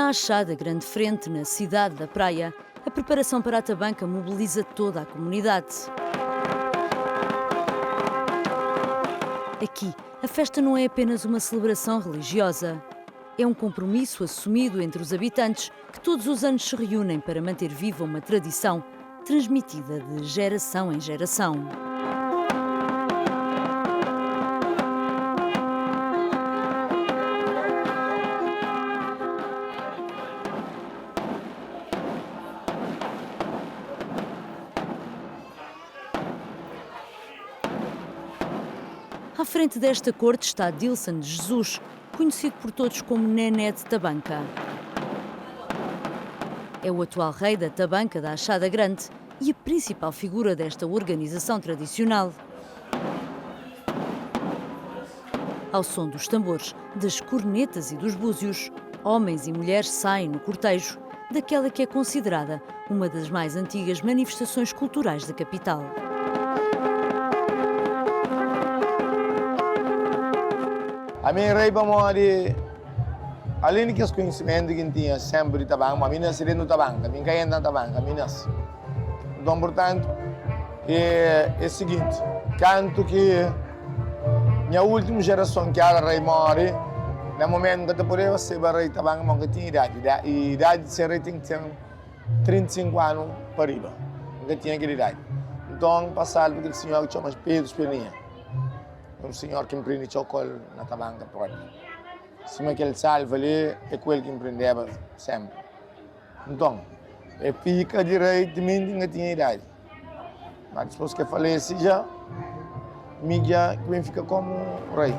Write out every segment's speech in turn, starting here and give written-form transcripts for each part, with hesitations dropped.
Na Achada Grande Frente, na cidade da Praia, a preparação para a tabanca mobiliza toda a comunidade. Aqui, a festa não é apenas uma celebração religiosa. É um compromisso assumido entre os habitantes que todos os anos se reúnem para manter viva uma tradição transmitida de geração em geração. À frente desta corte está Dilson de Jesus, conhecido por todos como Nené de Tabanca. É o atual rei da tabanca da Achada Grande e a principal figura desta organização tradicional. Ao som dos tambores, das cornetas e dos búzios, homens e mulheres saem no cortejo daquela que é considerada uma das mais antigas manifestações culturais da capital. A minha rei pamori, além que os conhecimentos que tinha sempre de tabanca, mas minha seria no tabanca, minha caía na tabanca, minhas. Então, portanto, é o seguinte, canto que minha última geração que era rei mori, no momento que eu podia ser rei tabanca, mas que tinha idade, e idade de ser rei tem que ter 35 anos para riba, não tinha aquela idade. Então, passado por aquele senhor que chama Pedro Espinha. Um senhor que empreende chocolate na tabanca própria. Se aquele salva ali, é aquele que empreendeva sempre. Então, é pica de rei de mim que tinha idade. Mas depois que falece já, mídia que fica como rei.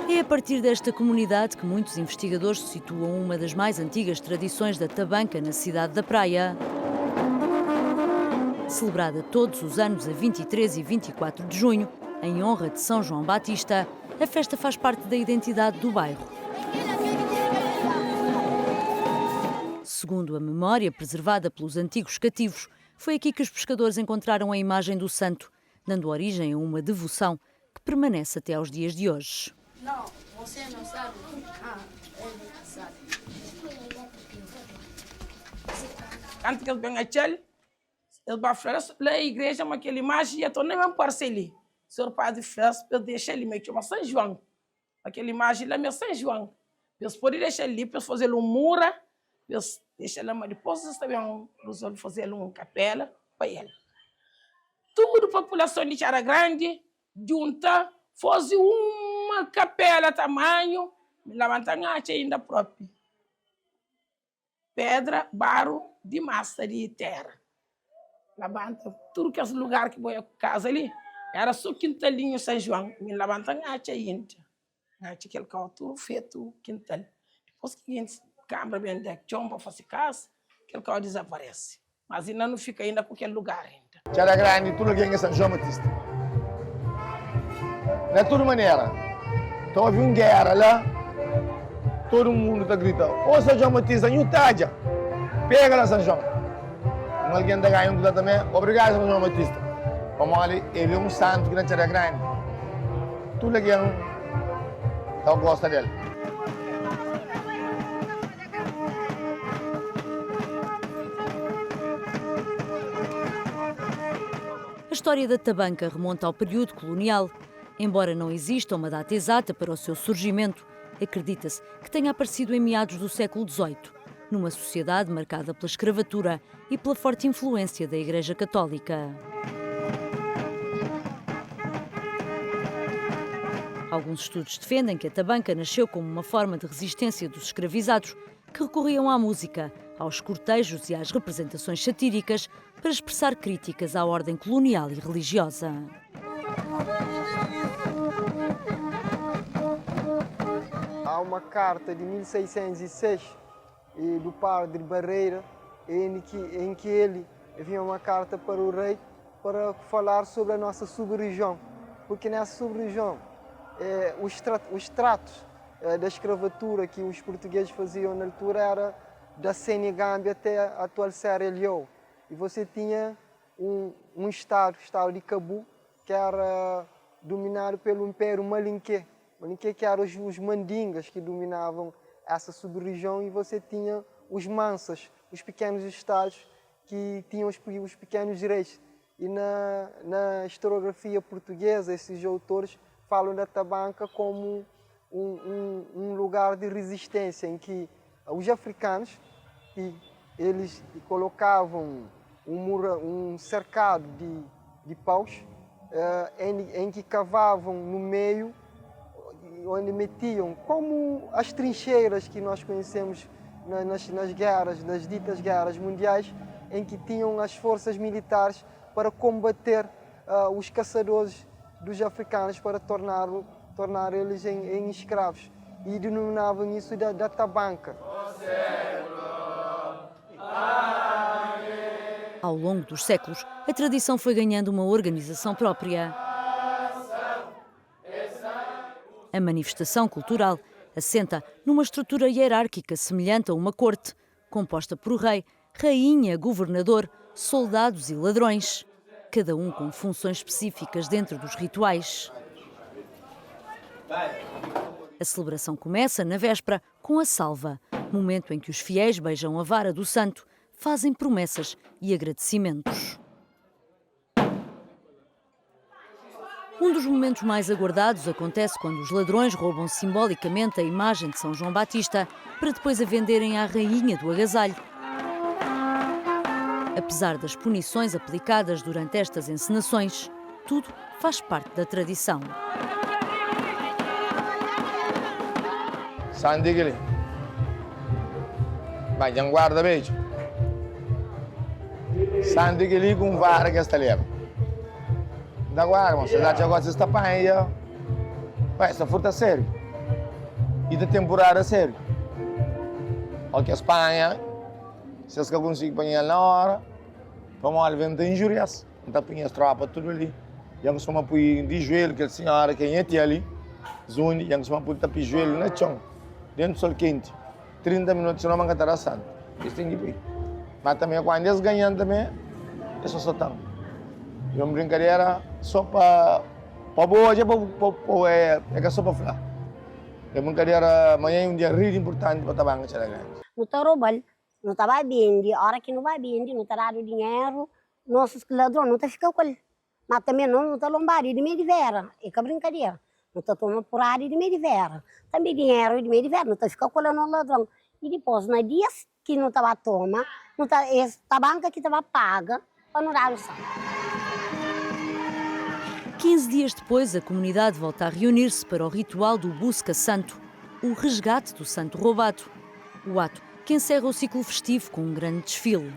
É a partir desta comunidade que muitos investigadores situam uma das mais antigas tradições da tabanca na cidade da Praia. Celebrada todos os anos a 23 e 24 de junho, em honra de São João Batista, a festa faz parte da identidade do bairro. Segundo a memória preservada pelos antigos cativos, foi aqui que os pescadores encontraram a imagem do santo, dando origem a uma devoção que permanece até aos dias de hoje. Não, você não sabe. Ele sabe. Antes que ele venha a Tchel, ele vai falar na igreja, mas aquela imagem já estou nem mesmo parceiro. O senhor padre fez para deixar ele meio que uma São João. Aquela imagem lá é São João. Eles podem deixar ali para fazer um muro, eles deixam lá, mas depois eles também resolvem fazer uma capela para ele. Toda a população de Achada Grande junta, faz uma capela tamanho, levantando ainda próprio. Pedra, barro, de massa de terra. Levanta tudo que é lugar que foi a casa ali, era só quintalinho São João, me levanta ainda. Aquele carro tudo feito quintal. Depois que a gente câmara bem de chão para fazer casa, aquele carro desaparece. Mas ainda não fica ainda com aquele lugar ainda. Achada Grande, tudo aqui em São João Batista. De toda maneira, então havia uma guerra lá, todo mundo está gritando, ô São João Batista, não taja, pega lá São João. Alguém está ganhando também, obrigado São João Batista. Vamos ali, ele é um santo que na Achada Grande. Tudo aqui então gosta dele. A história da tabanca remonta ao período colonial. Embora não exista uma data exata para o seu surgimento, acredita-se que tenha aparecido em meados do século XVIII, numa sociedade marcada pela escravatura e pela forte influência da Igreja Católica. Alguns estudos defendem que a tabanca nasceu como uma forma de resistência dos escravizados, que recorriam à música, aos cortejos e às representações satíricas para expressar críticas à ordem colonial e religiosa. Há uma carta de 1606 do padre Barreira, em que ele envia uma carta para o rei para falar sobre a nossa sub-região, porque nessa sub-região os tratos da escravatura que os portugueses faziam na altura era da Senegâmbia até a atual Serra Leoa. E você tinha o estado de Cabu, que era dominado pelo Império Malinquê. o que eram os mandingas que dominavam essa sub-região, e você tinha os mansas, os pequenos estados que tinham os pequenos reis. E na historiografia portuguesa, esses autores falam da Tabanca como um lugar de resistência, em que os africanos, eles colocavam um cercado de paus, em que cavavam no meio, onde metiam, como as trincheiras que nós conhecemos nas guerras, nas ditas guerras mundiais, em que tinham as forças militares para combater os caçadores dos africanos, para tornar eles em escravos. E denominavam isso da Tabanca. Ao longo dos séculos, a tradição foi ganhando uma organização própria. A manifestação cultural assenta numa estrutura hierárquica semelhante a uma corte, composta por rei, rainha, governador, soldados e ladrões, cada um com funções específicas dentro dos rituais. A celebração começa na véspera com a salva, momento em que os fiéis beijam a vara do santo, fazem promessas e agradecimentos. Um dos momentos mais aguardados acontece quando os ladrões roubam simbolicamente a imagem de São João Batista para depois a venderem à rainha do agasalho. Apesar das punições aplicadas durante estas encenações, tudo faz parte da tradição. Sandigili. Vai, já guarda beijo. Sandigili com vara que está leva. Da guarda, mas se dá já gosta de panha. Vai, essa fruta sério. E da temporada sério. Olha que a Espanha, se as que conseguem panhar na hora, vamos lá vender injúrias. Então pinha as tropas tudo ali. Já que somos pôr de joelho, que a senhora que é ali, zuni, já que somos pôr de joelho na chão, dentro do sol quente. 30 minutos, senão não vai estar isso tem que ir. Mas também quando eles ganham também, é só tão. É uma brincadeira só para boa, é só para falar. É uma brincadeira, amanhã é um dia muito importante para a Tabanca. Não está roubando, não está bebendo, a hora que não vai bebendo, não está dando dinheiro, nossos ladrões não está ficando com ele. Mas também não está lombado de meio de vera, é que brincadeira. Não está tomando por área de meio de vera. Também dinheiro de meio de vera, não está ficando com ele no ladrão. E depois, nos dias que não estava toma, não está, a banca que estava paga para não dar o santo. 15 dias depois, a comunidade volta a reunir-se para o ritual do Busca Santo, o resgate do santo roubado. O ato que encerra o ciclo festivo com um grande desfile.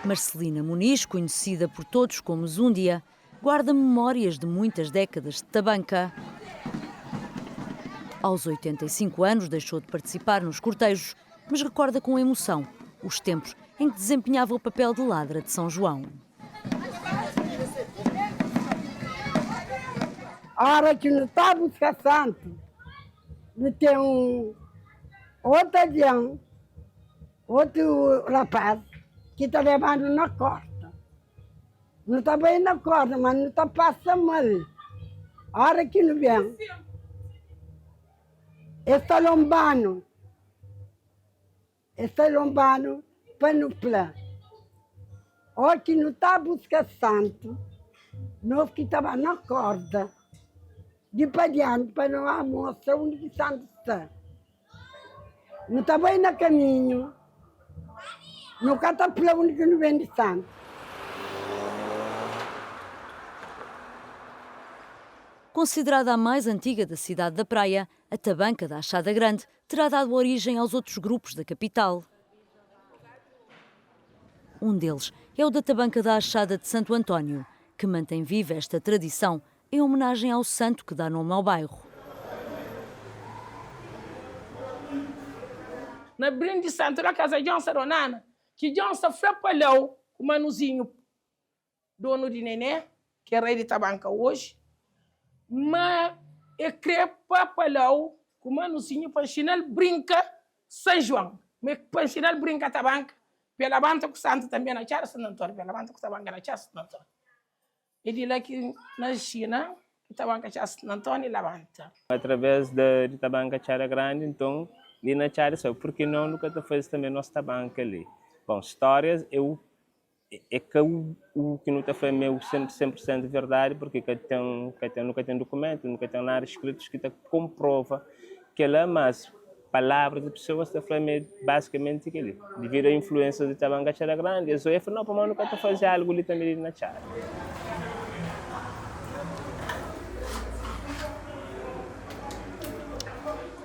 Marcelina Muniz, conhecida por todos como Zúndia, guarda memórias de muitas décadas de Tabanca. Aos 85 anos deixou de participar nos cortejos, mas recorda com emoção os tempos em que desempenhava o papel de ladra de São João. A hora que não está buscando santo, não tem outro avião, outro rapaz, que está levando na corda. Não está bem na corda, mas não está passando mal. A hora que não vem, está lombando para no plano. A hora que não está buscando santo, nós que estava na corda, de padiante para não mostrar onde o santo está. Não está bem no caminho, no catapulão onde não vem de santo. Considerada a mais antiga da cidade da Praia, a Tabanca da Achada Grande terá dado origem aos outros grupos da capital. Um deles é o da Tabanca da Achada de Santo António, que mantém viva esta tradição em homenagem ao santo que dá nome ao bairro. Na brinde santo da casa John Saronana, que John se frapalhou com o manuzinho dono de Nené, que é rei de Tabanca hoje, mas é crepa palhou com o manuzinho para ensinar brinca São João. Mas para ensinar brinca Tabanca, pela banda com o santo também na Charles Santo Antônio, pela banda com Tabanca na Charles Santo Antônio. E de lá que na China, que Tabanca já Santo Antônio levanta. Através de Tabanca Chara Grande, então, ali na Chara, só porque não nunca te fez também nossa Tabanca ali. Bom, histórias, é que o que não está foi meu 100% verdade, porque nunca tem documento, nunca tem nada escrito que comprova que ela, mas palavras de pessoas está falando basicamente aquilo. Devido à influência de Tabanca Chara Grande, eu falei, não, para nunca está fazer algo ali também na Chara.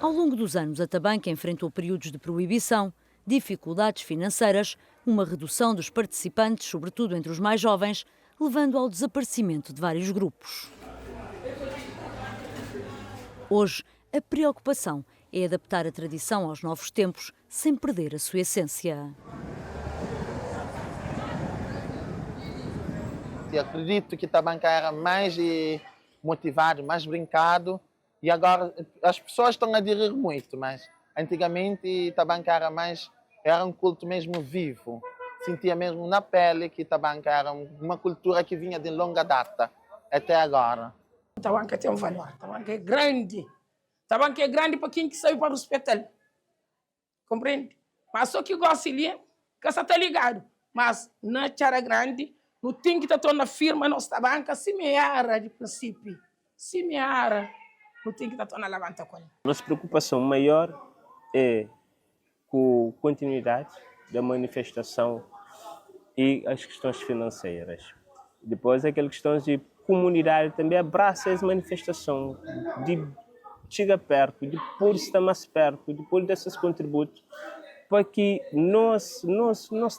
Ao longo dos anos, a Tabanca enfrentou períodos de proibição, dificuldades financeiras, uma redução dos participantes, sobretudo entre os mais jovens, levando ao desaparecimento de vários grupos. Hoje, a preocupação é adaptar a tradição aos novos tempos, sem perder a sua essência. Eu acredito que Tabanca era mais motivado, mais brincado, e agora as pessoas estão a aderir muito, mas antigamente Tabanca era um culto mesmo vivo. Sentia mesmo na pele que Tabanca era uma cultura que vinha de longa data, até agora. Tabanca tem um valor, Tabanca é grande. Tabanca é grande para quem que saiu para respeitar. Compreende? Mas só que gosta ali, que você está ligado. Mas na Chara Grande, não tem que estar na firma, nossa Tabanca, semeara de princípio. Semeara. Não tem que estar na levanta com ele. Nossa preocupação maior é com a continuidade da manifestação e as questões financeiras. Depois, aquelas questões de comunidade também abraça essa manifestação, de chegar perto, de pôr estar mais perto, de pôr desses contributos, para que nós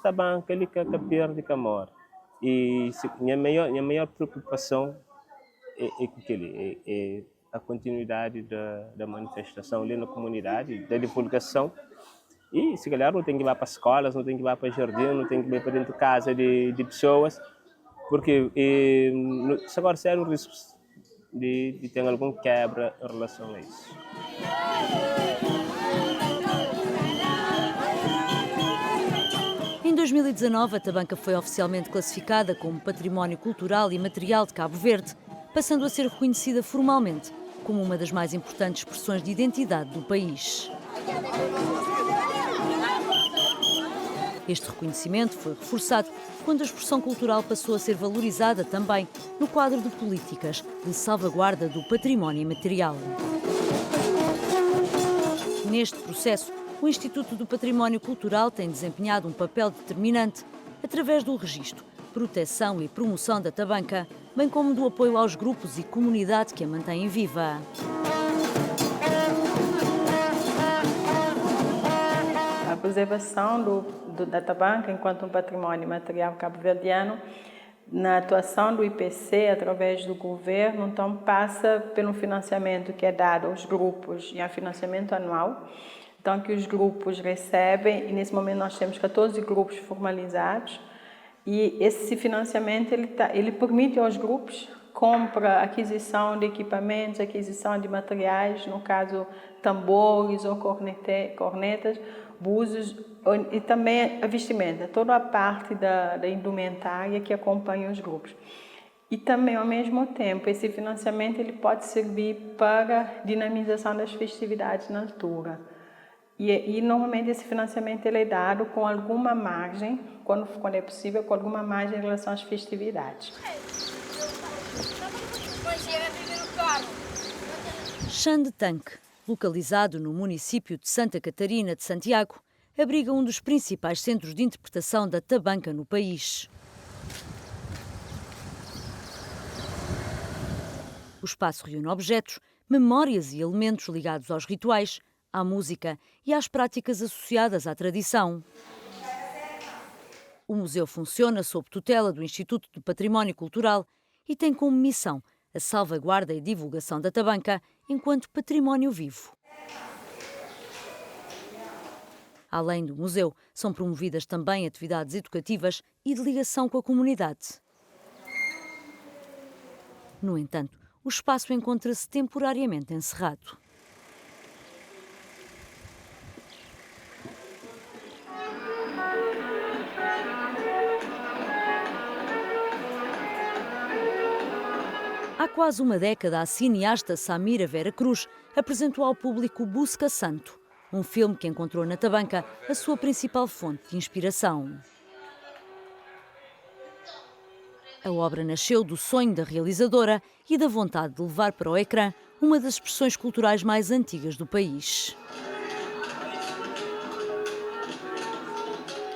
Tabanca ali que perde que morre. E minha maior preocupação é a continuidade da manifestação ali na comunidade, da divulgação. E, se calhar, não tem que ir para escolas, não tem que ir para jardim, não tem que ir para dentro de casa de pessoas, porque se agora ser um risco de ter algum quebra em relação a isso. Em 2019, a Tabanca foi oficialmente classificada como Património Cultural e Material de Cabo Verde, passando a ser reconhecida formalmente como uma das mais importantes expressões de identidade do país. Este reconhecimento foi reforçado quando a expressão cultural passou a ser valorizada também no quadro de políticas de salvaguarda do património imaterial. Neste processo, o Instituto do Património Cultural tem desempenhado um papel determinante através do registro, proteção e promoção da Tabanca, bem como do apoio aos grupos e comunidade que a mantêm viva. A preservação da Tabanca enquanto um património material cabo-verdiano, na atuação do IPC, através do governo, então passa pelo financiamento que é dado aos grupos, e é financiamento anual, então que os grupos recebem, e nesse momento nós temos 14 grupos formalizados, e esse financiamento ele permite aos grupos compra, aquisição de equipamentos, aquisição de materiais, no caso tambores ou cornetas, búzios, e também a vestimenta, toda a parte da indumentária que acompanha os grupos. E também, ao mesmo tempo, esse financiamento ele pode servir para dinamização das festividades na altura. E normalmente esse financiamento ele é dado com alguma margem, quando é possível, com alguma margem em relação às festividades. Chã de Tanque, localizado no município de Santa Catarina de Santiago, abriga um dos principais centros de interpretação da Tabanca no país. O espaço reúne objetos, memórias e elementos ligados aos rituais, à música e às práticas associadas à tradição. O museu funciona sob tutela do Instituto do Património Cultural e tem como missão a salvaguarda e divulgação da Tabanca enquanto património vivo. Além do museu, são promovidas também atividades educativas e de ligação com a comunidade. No entanto, o espaço encontra-se temporariamente encerrado. quase uma década, a cineasta Samira Vera Cruz apresentou ao público Busca Santo, um filme que encontrou na Tabanca a sua principal fonte de inspiração. A obra nasceu do sonho da realizadora e da vontade de levar para o ecrã uma das expressões culturais mais antigas do país.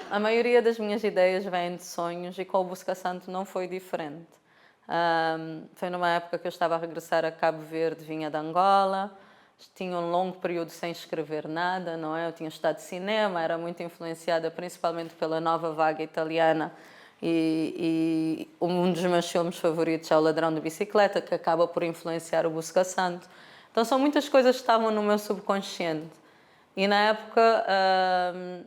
A maioria das minhas ideias vem de sonhos e com o Busca Santo não foi diferente. Foi numa época que eu estava a regressar a Cabo Verde, vinha de Angola, tinha um longo período sem escrever nada, não é? Eu tinha estudado cinema, era muito influenciada principalmente pela nova vaga italiana e um dos meus filmes favoritos é O Ladrão de Bicicleta, que acaba por influenciar o Busca Santo. Então são muitas coisas que estavam no meu subconsciente. E na época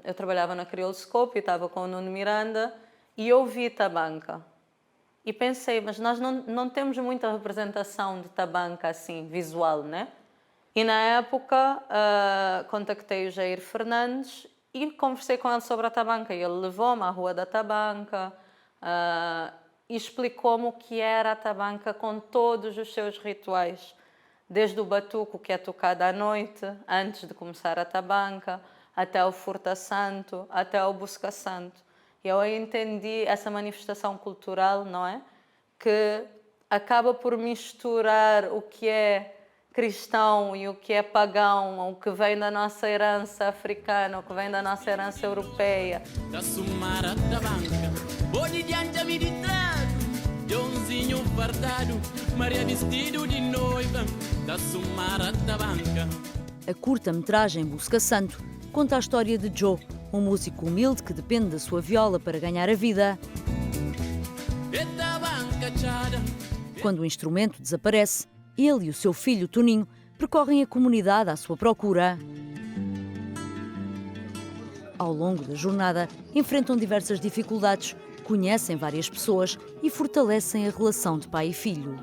eu trabalhava na Criolscope e estava com o Nuno Miranda e ouvi Tabanca. E pensei, mas nós não temos muita representação de Tabanca assim, visual, né? E na época contactei o Jair Fernandes e conversei com ele sobre a Tabanca. E ele levou-me à Rua da Tabanca e explicou-me o que era a Tabanca com todos os seus rituais. Desde o batuco, que é tocado à noite, antes de começar a Tabanca, até o Furta Santo, até o Busca Santo. E eu entendi essa manifestação cultural, não é? Que acaba por misturar o que é cristão e o que é pagão, o que vem da nossa herança africana, o que vem da nossa herança europeia. Da Sumara da Banca, boni de anja militado, Joãozinho fardado, Maria vestido de noiva, da Sumara da Banca. A curta-metragem Busca Santo conta a história de Joe, um músico humilde que depende da sua viola para ganhar a vida. Quando o instrumento desaparece, ele e o seu filho Toninho percorrem a comunidade à sua procura. Ao longo da jornada, enfrentam diversas dificuldades, conhecem várias pessoas e fortalecem a relação de pai e filho.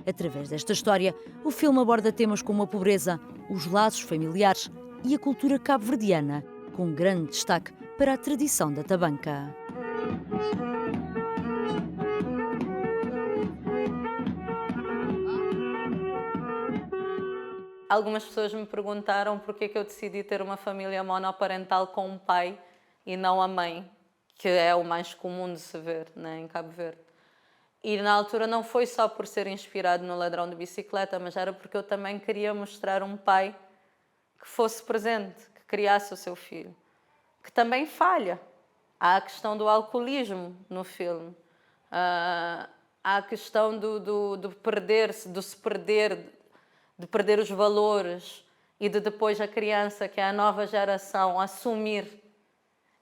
Através desta história, o filme aborda temas como a pobreza, os laços familiares e a cultura cabo-verdiana, com grande destaque para a tradição da tabanca. Algumas pessoas me perguntaram por que eu decidi ter uma família monoparental com um pai e não a mãe, que é o mais comum de se ver, né, em Cabo Verde. E na altura não foi só por ser inspirado no Ladrão de Bicicleta, mas era porque eu também queria mostrar um pai que fosse presente, que criasse o seu filho, que também falha. Há a questão do alcoolismo no filme, há a questão do perder-se, do se perder, de perder os valores e de depois a criança, que é a nova geração, assumir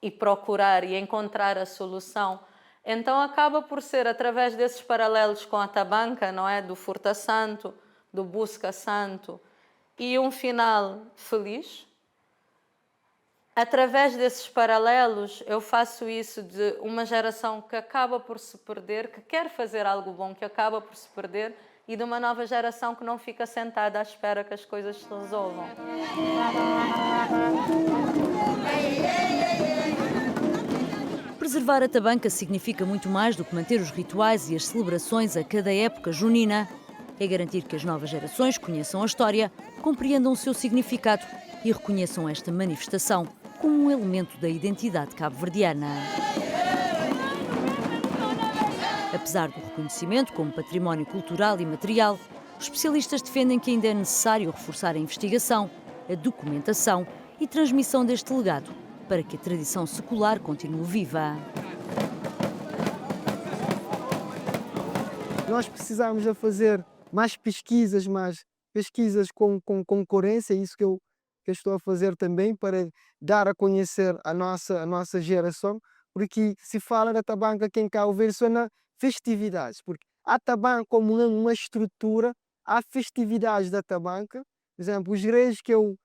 e procurar e encontrar a solução. Então acaba por ser através desses paralelos com a tabanca, não é? Do Furta Santo, do Busca Santo e um final feliz. Através desses paralelos eu faço isso de uma geração que acaba por se perder, que quer fazer algo bom, que acaba por se perder, e de uma nova geração que não fica sentada à espera que as coisas se resolvam. Preservar a tabanca significa muito mais do que manter os rituais e as celebrações a cada época junina. É garantir que as novas gerações conheçam a história, compreendam o seu significado e reconheçam esta manifestação como um elemento da identidade cabo-verdiana. Apesar do reconhecimento como património cultural e material, os especialistas defendem que ainda é necessário reforçar a investigação, a documentação e transmissão deste legado para que a tradição secular continue viva. Nós precisamos de fazer mais pesquisas, com concorrência, isso que eu estou a fazer também para dar a conhecer a nossa geração, porque se fala da tabanca aqui em Cabo Verde só na festividades, porque a tabanca como uma estrutura, há festividades da tabanca, por exemplo, os reis que eu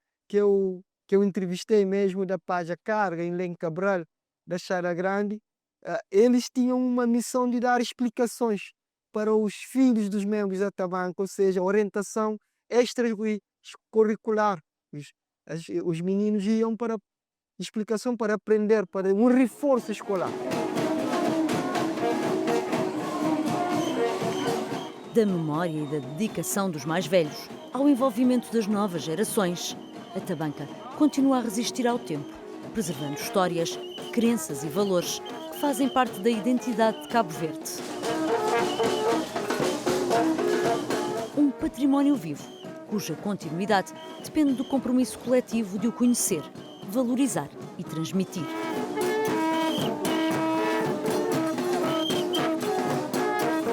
entrevistei mesmo da Paz a Carga, em Lenco Cabral, da Chara Grande, eles tinham uma missão de dar explicações para os filhos dos membros da tabanca, ou seja, orientação extracurricular. Os meninos iam para explicação para aprender, para um reforço escolar. Da memória e da dedicação dos mais velhos ao envolvimento das novas gerações, a tabanca continua a resistir ao tempo, preservando histórias, crenças e valores que fazem parte da identidade de Cabo Verde. Um património vivo, cuja continuidade depende do compromisso coletivo de o conhecer, valorizar e transmitir.